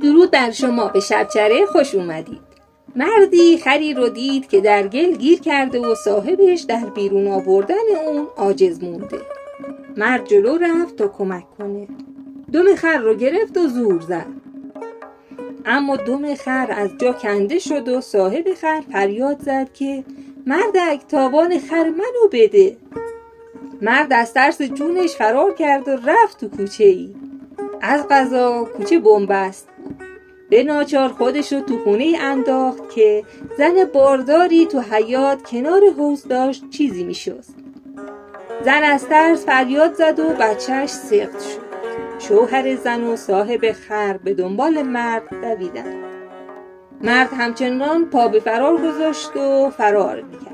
درود بر شما، به شبچره خوش اومدید. مردی خری رو دید که در گل گیر کرده و صاحبش در بیرون آوردن اون عاجز مونده. مرد جلو رفت تا کمک کنه. دم خر رو گرفت و زور زد، اما دم خر از جا کنده شد و صاحب خر فریاد زد که مردک تاوان خر منو بده. مرد از ترس جونش فرار کرد و رفت تو کوچه ای. از قضا کوچه بنبست بود. به ناچار خودش رو تو خونه انداخت که زن بارداری تو حیاط کنار حوض داشت چیزی میشست. زن از ترس فریاد زد و بچهش سقط شد. شوهر زن و صاحب خر به دنبال مرد دویدن. مرد همچنان پا به فرار گذاشت و فرار میکرد.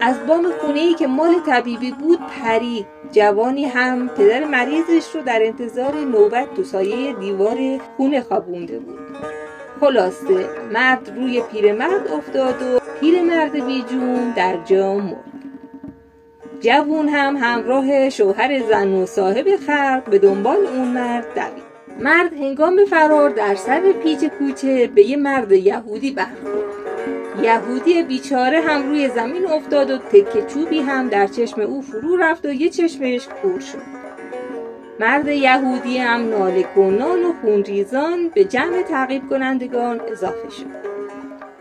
از بام خونه‌ای که مال طبیبی بود پرید. جوانی هم پدر مریضش رو در انتظار نوبت تو سایه دیوار خونه خوابونده بود. خلاصه مرد روی پیرمرد افتاد و پیرمرد بیجون در جا مرد. جوون هم همراه شوهر زن و صاحب خر به دنبال اون مرد دوید. مرد هنگام فرار در سر پیچ کوچه به یه مرد یهودی برخورد. یهودی بیچاره هم روی زمین افتاد و تکه چوبی هم در چشم او فرو رفت و یه چشمش کور شد. مرد یهودی هم ناله کنان و خونریزان به جمع تعقیب کنندگان اضافه شد.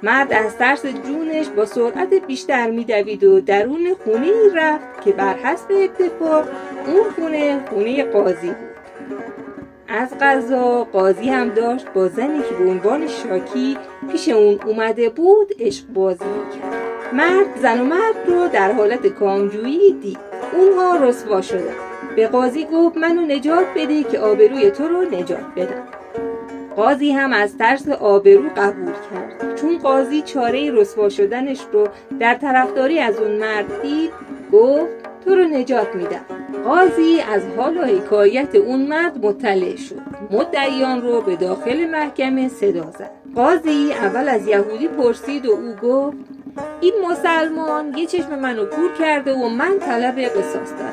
مرد از ترس جونش با سرعت بیشتر می‌دوید و درون خونه‌ای رفت که بر حسب اتفاق اون خونه قاضی بود. از قضا قاضی هم داشت با زنی که به عنوان شاکی پیش اون اومده بود عشق بازی می‌کرد. مرد زن و مرد رو در حالت کامجویی دید. اونها رسوا شدن. به قاضی گفت منو نجات بده که آبروی تو رو نجات بدم. قاضی هم از ترس آبرو قبول کرد. چون قاضی چاره رسوا شدنش رو در طرفداری از اون مرد دید، گفت تو رو نجات میدم. قاضی از حال و حکایت اون مرد مطلع شد. مدعیان رو به داخل محکمه صدا زد. قاضی اول از یهودی پرسید و او گفت این مسلمان یه چشم منو کور کرده و من طلب قصاص دارم.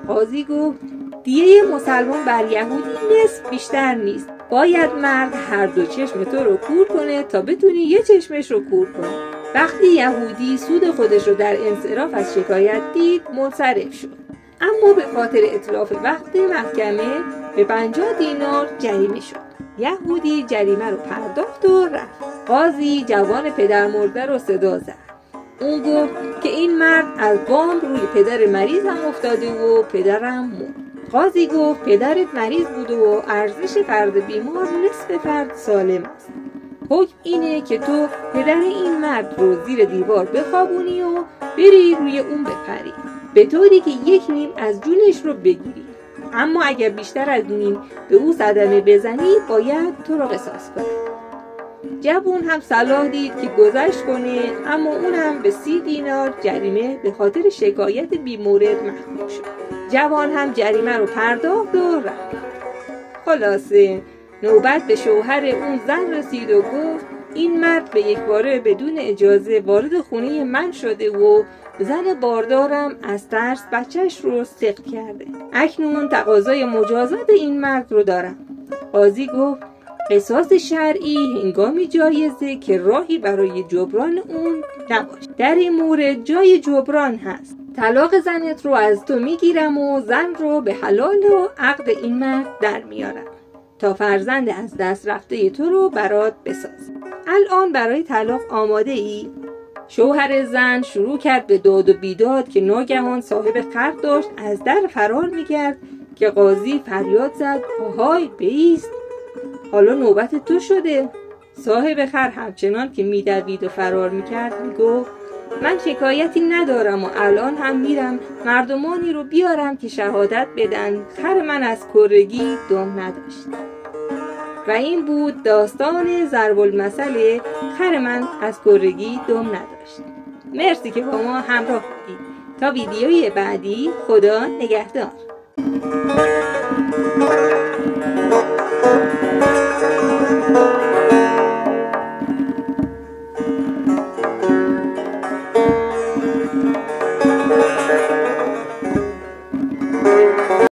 قاضی گفت دیه مسلمان بر یهودی نصف بیشتر نیست. باید مرد هر دو چشم تو رو کور کنه تا بتونی یه چشمش رو کور کنی. وقتی یهودی سود خودش رو در انصراف از شکایت دید منصرف شد، اما به خاطر اتلاف وقت محکمه به 50 دینار جریمه شد. یهودی جریمه رو پرداخت و رفت. قاضی جوان پدر مرده رو صدا زد. اون گفت که این مرد از بام روی پدر مریض هم افتاده و پدرم مرد. قاضی گفت پدرت مریض بود و ارزش فرد بیمار نصف فرد سالم است. حکم اینه که تو پدر این مرد رو زیر دیوار بخوابونی و بری روی اون بپری، به طوری که 1 نیم از جونش رو بگیری. اما اگر بیشتر از نیم به او صدمه بزنی باید تو رو قصاص کنه. جوون هم صلاح دید که گذشت کنه، اما اون هم به 30 دینار جریمه به خاطر شکایت بیمورد محکوم شد. جوان هم جریمه رو پرداخت و رفت. خلاصه نوبت به شوهر اون زن رسید و گفت این مرد به یک باره بدون اجازه وارد خونه من شده و زن باردارم از ترس بچهش رو سقط کرده. اکنون تقاضای مجازات این مرد رو دارم. قاضی گفت قصاص شرعی هنگامی جایزه که راهی برای جبران اون نباشه. در این مورد جای جبران هست. طلاق زنت رو از تو میگیرم و زن رو به حلال و عقد این مرد در میارم تا فرزند از دست رفته تو رو برات بساز. الان برای طلاق آماده ای؟ شوهر زن شروع کرد به داد و بیداد که ناگهان صاحب خر داشت از در فرار میکرد که قاضی فریاد زد آهای بایست، حالا نوبت تو شده. صاحب خر همچنان که میدوید و فرار میکرد میگفت من شکایتی ندارم و الان هم میرم مردمانی رو بیارم که شهادت بدن خر من از کرگی دم نداشت. و این بود داستان ضرب المثل خر من از کرگی دم نداشت. مرسی که با ما همراه بودید. تا ویدیوی بعدی، خدا نگهدار.